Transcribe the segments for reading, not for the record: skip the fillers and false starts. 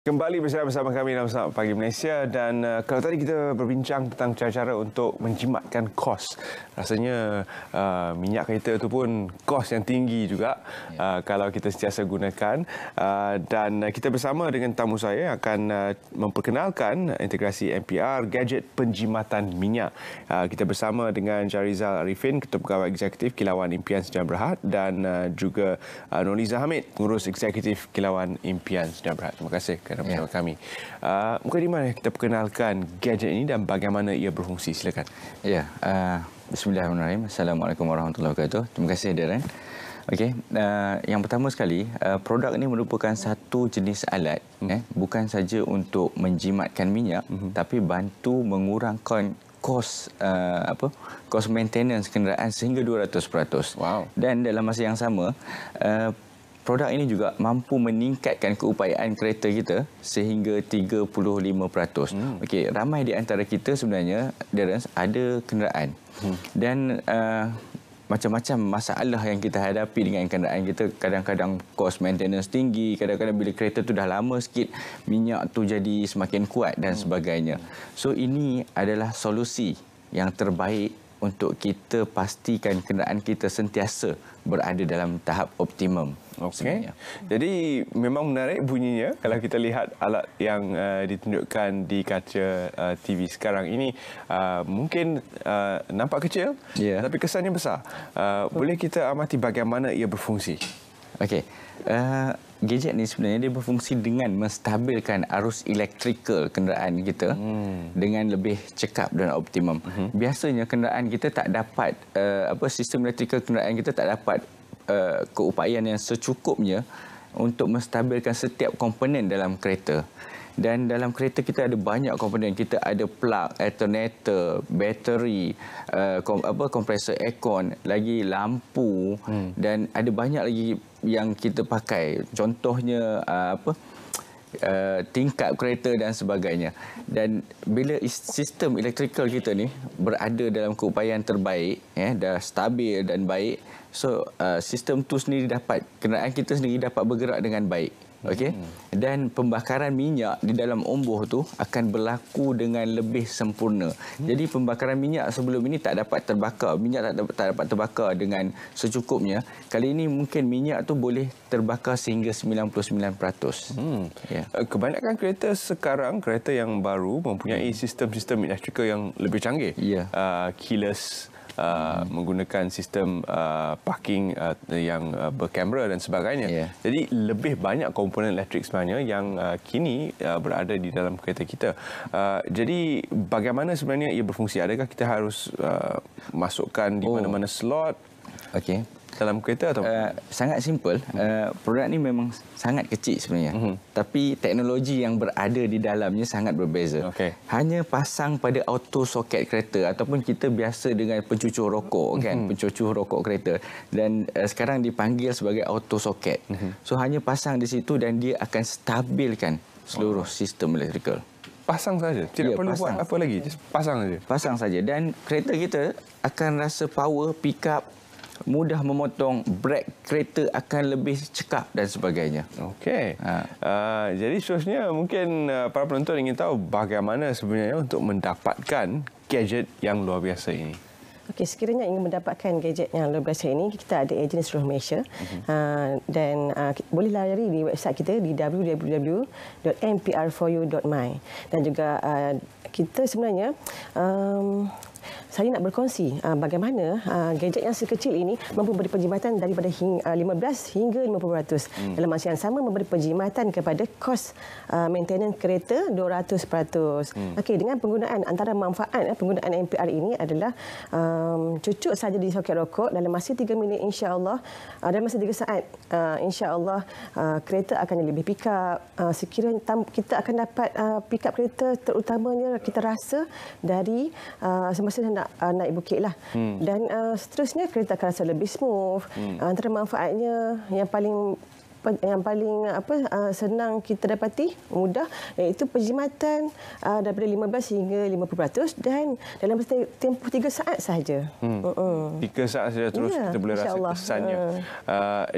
Kembali bersama kami dalam Selamat Pagi Malaysia dan kalau tadi kita berbincang tentang cara-cara untuk menjimatkan kos. Rasanya minyak kereta itu pun kos yang tinggi juga kalau kita sentiasa gunakan. Dan kita bersama dengan tamu saya akan memperkenalkan integrasi MPR, gadget penjimatan minyak. Kita bersama dengan Jarizal Arifin, Ketua Pegawai Eksekutif Kilauan Impian Sdn Bhd dan juga Nurliza Hamid, Pengurus Eksekutif Kilauan Impian Sdn Bhd. Terima kasih kerana bersama kami. Mungkin di mana kita perkenalkan gadget ini dan bagaimana ia berfungsi? Silakan. Ya, bismillahirrahmanirrahim. Assalamualaikum warahmatullahi wabarakatuh. Terima kasih Darren. Okey, yang pertama sekali, produk ini merupakan satu jenis alat, bukan saja untuk menjimatkan minyak, tapi bantu mengurangkan kos kos maintenance kenderaan sehingga 200%. Wow. Dan dalam masa yang sama, produk ini juga mampu meningkatkan keupayaan kereta kita sehingga 35%. Okey, ramai di antara kita sebenarnya ada kenderaan. Dan macam-macam masalah yang kita hadapi dengan kenderaan kita. Kadang-kadang kos maintenance tinggi, kadang-kadang bila kereta tu dah lama sikit, minyak tu jadi semakin kuat dan sebagainya. So ini adalah solusi yang terbaik untuk kita pastikan kenderaan kita sentiasa berada dalam tahap optimum. Okey. Jadi memang menarik bunyinya kalau kita lihat alat yang ditunjukkan di kaca TV sekarang ini mungkin nampak kecil tapi kesannya besar. Boleh kita amati bagaimana ia berfungsi? Okey. Gadget ni sebenarnya dia berfungsi dengan menstabilkan arus elektrikal kenderaan kita dengan lebih cekap dan optimum. Biasanya kenderaan kita tak dapat sistem elektrikal kenderaan kita tak dapat keupayaan yang secukupnya untuk menstabilkan setiap komponen dalam kereta. Dan dalam kereta kita ada banyak komponen. Kita ada plug, alternator, bateri, kompresor aircon, lagi lampu dan ada banyak lagi yang kita pakai. Contohnya tingkap kereta dan sebagainya. Dan bila sistem elektrikal kita ni berada dalam keupayaan terbaik, dah stabil dan baik, so sistem tu sendiri kenderaan kita sendiri dapat bergerak dengan baik. Okey, dan pembakaran minyak di dalam omboh tu akan berlaku dengan lebih sempurna. Jadi pembakaran minyak sebelum ini tak dapat terbakar, minyak tak dapat terbakar dengan secukupnya. Kali ini mungkin minyak tu boleh terbakar sehingga 99%. Kebanyakan kereta sekarang, kereta yang baru mempunyai sistem-sistem elektrikal yang lebih canggih. Keyless, menggunakan sistem parking yang berkamera dan sebagainya. Jadi lebih banyak komponen elektrik sebenarnya yang kini berada di dalam kereta kita. Jadi bagaimana sebenarnya ia berfungsi? Adakah kita harus masukkan di mana-mana slot dalam kereta atau sangat simple. Produk ni memang sangat kecil sebenarnya. Tapi teknologi yang berada di dalamnya sangat berbeza. Hanya pasang pada auto soket kereta ataupun kita biasa dengan pencucur rokok pencucur rokok kereta, dan sekarang dipanggil sebagai auto soket. So hanya pasang di situ dan dia akan stabilkan seluruh sistem elektrikal. Pasang saja, tidak perlu buat apa lagi, just pasang saja. Pasang saja dan kereta kita akan rasa power, pick up, mudah memotong, brek kereta akan lebih cekap dan sebagainya. Okey. Jadi seterusnya mungkin para penonton ingin tahu bagaimana sebenarnya untuk mendapatkan gadget yang luar biasa ini. Okey, sekiranya ingin mendapatkan gadget yang luar biasa ini, kita ada ejen seluruh Malaysia dan boleh layari di website kita di www.mpr4u.my dan juga kita sebenarnya saya nak berkongsi bagaimana gadget yang sekecil ini mampu memberi penjimatan daripada 15 hingga 50%. Dalam masa yang sama memberi penjimatan kepada kos maintenance kereta 200%. Okey, dengan penggunaan antara manfaat penggunaan MPR ini adalah cucuk saja di soket rokok dalam masa 3 minit, insya-Allah dalam masa 3 saat insya-Allah kereta akan lebih pick up. Sekiranya kita akan dapat pick up kereta, terutamanya kita rasa dari semasa naik bukit lah. Dan seterusnya kereta akan rasa lebih smooth. Antara manfaatnya yang paling yang paling senang kita dapati, mudah, iaitu penjimatan daripada 15 hingga 50% dan dalam tempoh 3 saat sahaja. 3 saat saja terus kita boleh rasa kesannya.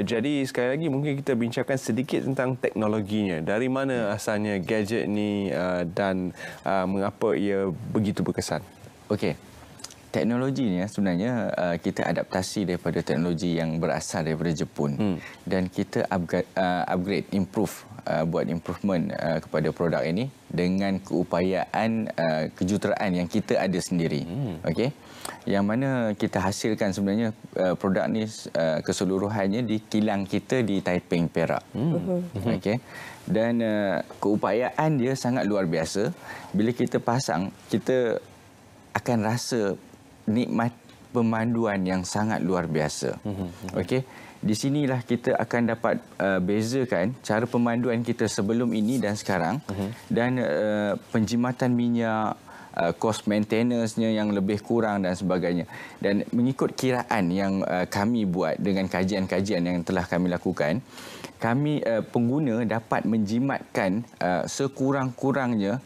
Jadi sekali lagi mungkin kita bincangkan sedikit tentang teknologinya. Dari mana asalnya gadget ni dan mengapa ia begitu berkesan? Okey. Teknologi ni sebenarnya kita adaptasi daripada teknologi yang berasal daripada Jepun dan kita upgrade, improve, buat improvement kepada produk ini dengan keupayaan kejuruteraan yang kita ada sendiri. Okey. Yang mana kita hasilkan sebenarnya produk ni keseluruhannya di kilang kita di Taiping, Perak. Okey. Dan keupayaan dia sangat luar biasa. Bila kita pasang, kita akan rasa nikmat pemanduan yang sangat luar biasa. Okey. Di sinilah kita akan dapat bezakan cara pemanduan kita sebelum ini dan sekarang dan penjimatan minyak, kos maintenance-nya yang lebih kurang dan sebagainya. Dan mengikut kiraan yang kami buat dengan kajian-kajian yang telah kami lakukan, kami pengguna dapat menjimatkan sekurang-kurangnya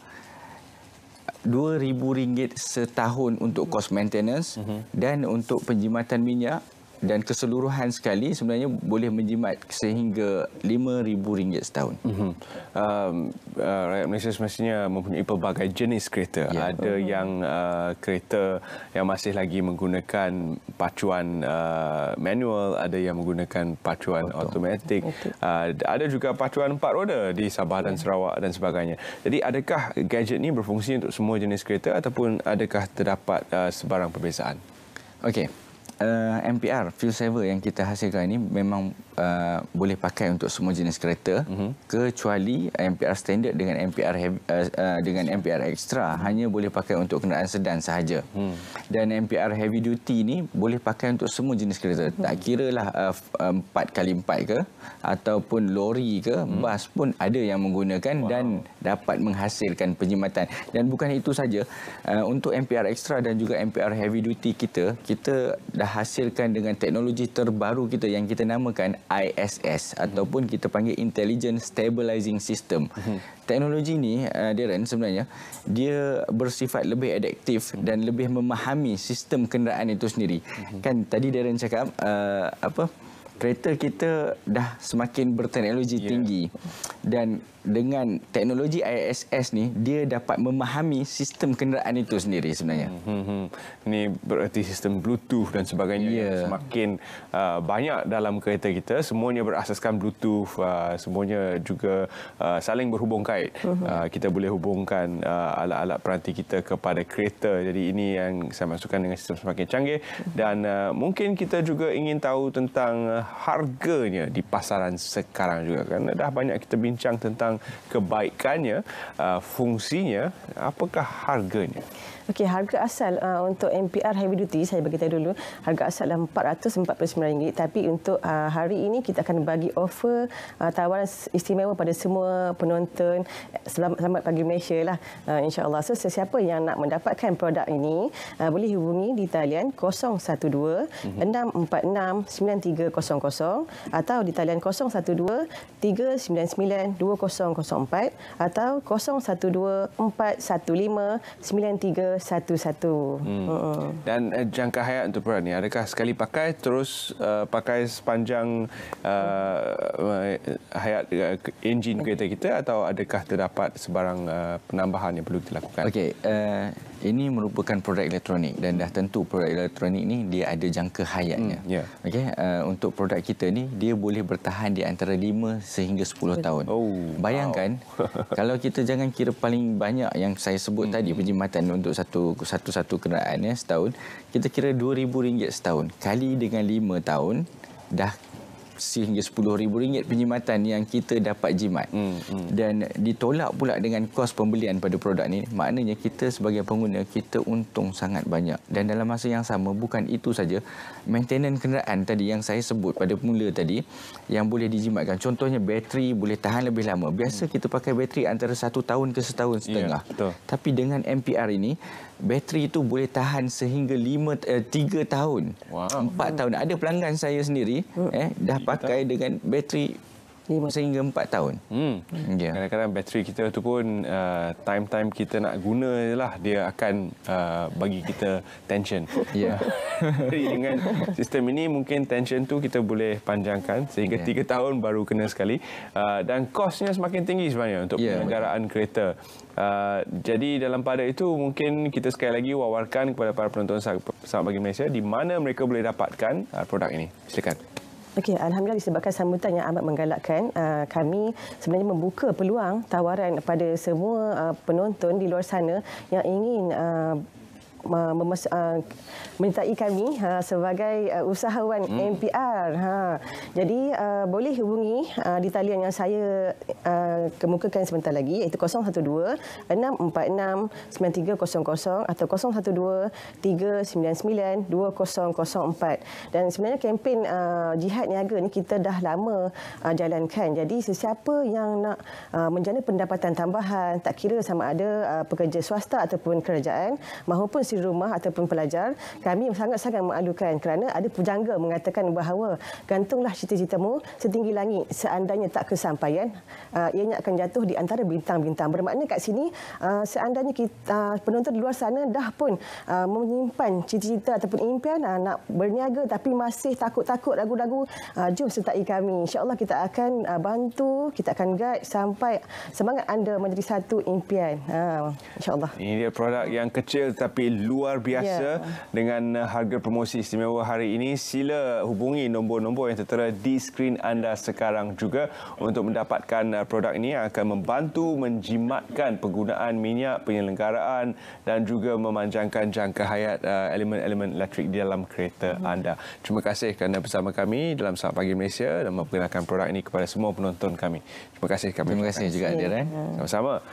RM2,000 setahun untuk kos maintenance dan untuk penjimatan minyak, dan keseluruhan sekali sebenarnya boleh menjimat sehingga RM5,000 setahun. Rakyat Malaysia semestinya mempunyai pelbagai jenis kereta. Ada yang kereta yang masih lagi menggunakan pacuan manual, ada yang menggunakan pacuan automatik, ada juga pacuan 4 roda di Sabah dan Sarawak dan sebagainya. Jadi adakah gadget ni berfungsi untuk semua jenis kereta ataupun adakah terdapat sebarang perbezaan? Okey. MPR fuel saver yang kita hasilkan ini memang boleh pakai untuk semua jenis kereta, kecuali MPR standard dengan MPR heavy, dengan MPR extra hanya boleh pakai untuk kenderaan sedan sahaja. Dan MPR heavy duty ni boleh pakai untuk semua jenis kereta. Tak kiralah 4x4 ke ataupun lori ke, bas pun ada yang menggunakan dan dapat menghasilkan penjimatan. Dan bukan itu saja, untuk MPR extra dan juga MPR heavy duty kita dah hasilkan dengan teknologi terbaru kita yang kita namakan ISS ataupun kita panggil Intelligent Stabilizing System. Teknologi ni, Darren, sebenarnya dia bersifat lebih adaptif dan lebih memahami sistem kenderaan itu sendiri. Kan tadi Darren cakap kereta kita dah semakin berteknologi tinggi, dan dengan teknologi ISS ni dia dapat memahami sistem kenderaan itu sendiri sebenarnya. Ini bererti sistem Bluetooth dan sebagainya yang semakin banyak dalam kereta kita. Semuanya berasaskan Bluetooth, semuanya juga saling berhubung kait. Kita boleh hubungkan alat-alat peranti kita kepada kereta. Jadi ini yang saya masukkan dengan sistem semakin canggih. Dan mungkin kita juga ingin tahu tentang harganya di pasaran sekarang juga, kerana dah banyak kita bincang tentang kebaikannya, fungsinya. Apakah harganya? Okey, harga asal untuk MPR heavy duty saya beritahu dulu, harga asal RM449, tapi untuk hari ini kita akan bagi offer tawaran istimewa pada semua penonton. Selamat pagi Malaysia lah, insya-Allah. So sesiapa yang nak mendapatkan produk ini boleh hubungi di talian 012 646 9300 atau di talian 012 399 2004 atau 012 415 9311. Dan jangka hayat untuk produk ni, adakah sekali pakai terus pakai sepanjang hayat enjin kereta kita, atau adakah terdapat sebarang penambahan yang perlu dilakukan? Okey, ini merupakan produk elektronik dan dah tentu produk elektronik ni dia ada jangka hayatnya. Okey, untuk produk kita ni dia boleh bertahan di antara 5 sehingga 10 tahun. Bayangkan kalau kita jangan kira paling banyak yang saya sebut tadi, penjimatan untuk satu kenderaan setahun, kita kira RM2,000 setahun kali dengan 5 tahun, dah sehingga RM10,000 penjimatan yang kita dapat jimat. Dan ditolak pula dengan kos pembelian pada produk ni, maknanya kita sebagai pengguna kita untung sangat banyak. Dan dalam masa yang sama, bukan itu saja, maintenance kenderaan tadi yang saya sebut pada mula tadi yang boleh dijimatkan, contohnya bateri boleh tahan lebih lama. Biasa kita pakai bateri antara 1 tahun ke setahun setengah. Tapi dengan MPR ini, bateri itu boleh tahan sehingga 3 tahun, 4 tahun. Ada pelanggan saya sendiri dah pakai dengan bateri sehingga 4 tahun. Ya. Kadang-kadang bateri kita tu pun time-time kita nak guna je lah dia akan bagi kita tension. Ya. Jadi dengan sistem ini mungkin tension tu kita boleh panjangkan sehingga 3 tahun baru kena sekali. Dan kosnya semakin tinggi sebenarnya untuk penyelenggaraan kereta. Jadi dalam pada itu mungkin kita sekali lagi wawarkan kepada para penonton Selamat Pagi Malaysia di mana mereka boleh dapatkan produk ini. Silakan. Okey, alhamdulillah disebabkan sambutan yang amat menggalakkan, kami sebenarnya membuka peluang tawaran pada semua penonton di luar sana yang ingin menyertai kami sebagai usahawan MPR. Jadi boleh hubungi di talian yang saya kemukakan sebentar lagi, iaitu 012-646-9300 atau 012-399-2004. Dan sebenarnya kempen Jihad Niaga ni kita dah lama jalankan. Jadi sesiapa yang nak menjana pendapatan tambahan, tak kira sama ada pekerja swasta ataupun kerajaan mahupun di rumah ataupun pelajar, kami sangat-sangat memalukan kerana ada pujangga mengatakan bahawa gantunglah cita-citamu setinggi langit, seandainya tak kesampaian ianya akan jatuh di antara bintang-bintang. Bermakna kat sini seandainya kita penonton di luar sana dah pun menyimpan cita-cita ataupun impian nak berniaga tapi masih takut-takut, ragu-ragu, jom sertai kami. InsyaAllah kita akan bantu, kita akan guide sampai semangat anda menjadi satu impian. InsyaAllah. Ini dia produk yang kecil tapi luar biasa dengan harga promosi istimewa hari ini. Sila hubungi nombor-nombor yang tertera di skrin anda sekarang juga untuk mendapatkan produk ini yang akan membantu menjimatkan penggunaan minyak, penyelenggaraan dan juga memanjangkan jangka hayat elemen-elemen elektrik di dalam kereta anda. Terima kasih kerana bersama kami dalam Selamat Pagi Malaysia dan memperkenalkan produk ini kepada semua penonton kami. Terima kasih kami. Terima kasih juga Adiran. Sama-sama.